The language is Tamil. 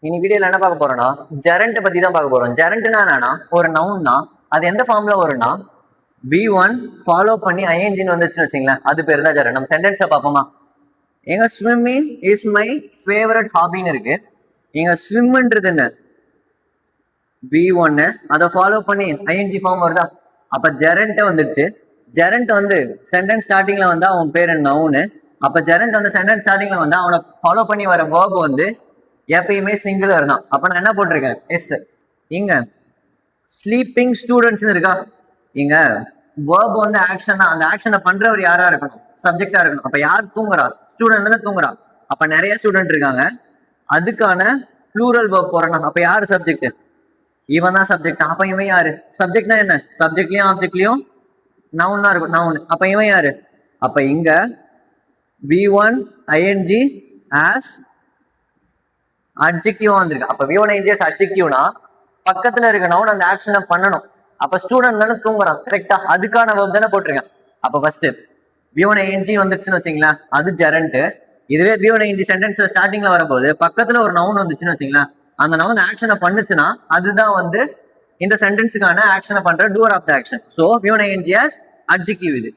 இன்னைக்கு வீடியோல என்ன பார்க்க போறோம்னா ஜெரண்ட் பத்தி தான் பார்க்க போறோம். ஜெரண்ட்னா என்னன்னா ஒரு நவுன் தான். அது எந்த ஃபார்ம்ல வரும்னா V1 ஃபாலோ பண்ணி ஐஎன்ஜின்னு வந்துச்சுன்னு வச்சுங்களேன், அது பேர் தான் ஜெரண்ட். நம்ம சென்டென்ஸை பார்ப்போமா? எங்க ஸ்விம்மிங் இஸ் மை ஃபேவரட் ஹாபின்னு இருக்கு. எங்க ஸ்விம்ன்றது என்ன? V1 அதை ஃபாலோ பண்ணி ஐஎன்ஜி ஃபார்ம் வருதா? அப்ப ஜெரண்ட் வந்துடுச்சு. ஜெரண்ட் வந்து சென்டென்ஸ் ஸ்டார்டிங்ல வந்தா அவன் பேர் நவுனு. அப்ப ஜெரண்ட் வந்து சென்டென்ஸ் ஸ்டார்டிங்ல வந்தா அவனை ஃபாலோ பண்ணி வர வேர்ப் வந்து எப்பயுமே சிங்குலர் தான். அப்ப நான் என்ன போட்டிருக்கேன்? எஸ். இங்க ஸ்லீப்பிங் ஸ்டூடெண்ட்ஸ் இருக்கா? இங்க வேர்ப் வந்து ஆக்ஷன் தான். அந்த ஆக்ஷனை பண்றவர் யாரா இருக்கணும்? சப்ஜெக்டா இருக்கணும். அப்ப யார் தூங்குறா? ஸ்டூடெண்ட் தானே தூங்குறா. அப்ப நிறைய ஸ்டூடெண்ட் இருக்காங்க, அதுக்கான ப்ளூரல் வேர்ப் போறணும். அப்ப யாரு சப்ஜெக்ட்? இவன் தான் சப்ஜெக்ட். அப்ப இவன் யாரு? சப்ஜெக்ட்னா என்ன? சப்ஜெக்ட்லயும் ஆப்ஜெக்ட்லயும் நவுன் தான் இருக்கும். நவுன். அப்ப இவன் யாரு? அப்ப இங்க V1 ing as அட்ஜெக்டிவா வந்திருக்கு. அப்ப V1 ing as அட்ஜெக்டிவ்னா பக்கத்துல இருக்க நவுன் அந்த ஆக்ஷனை பண்ணணும். அப்ப ஸ்டூடெண்ட் தானே தூங்குறான், கரெக்டா? அதுக்கான வேர்ப் தானே போட்டிருக்கேன். அப்ப ஃபர்ஸ்ட் V1 ing வந்துச்சுன்னு வச்சுங்களேன், அது ஜெரண்ட். இதுவே V1 ing சென்டென்ஸ் ஸ்டார்டிங்ல வரும்போது பக்கத்துல ஒரு நவுன் வந்துச்சுன்னு வச்சுங்களேன், அந்த நவுன் ஆக்ஷனை பண்ணுச்சுன்னா அதுதான் வந்து இந்த சென்டென்ஸுக்கான ஆக்ஷனை பண்ற doer of the action. So V1 ing as adjective இது.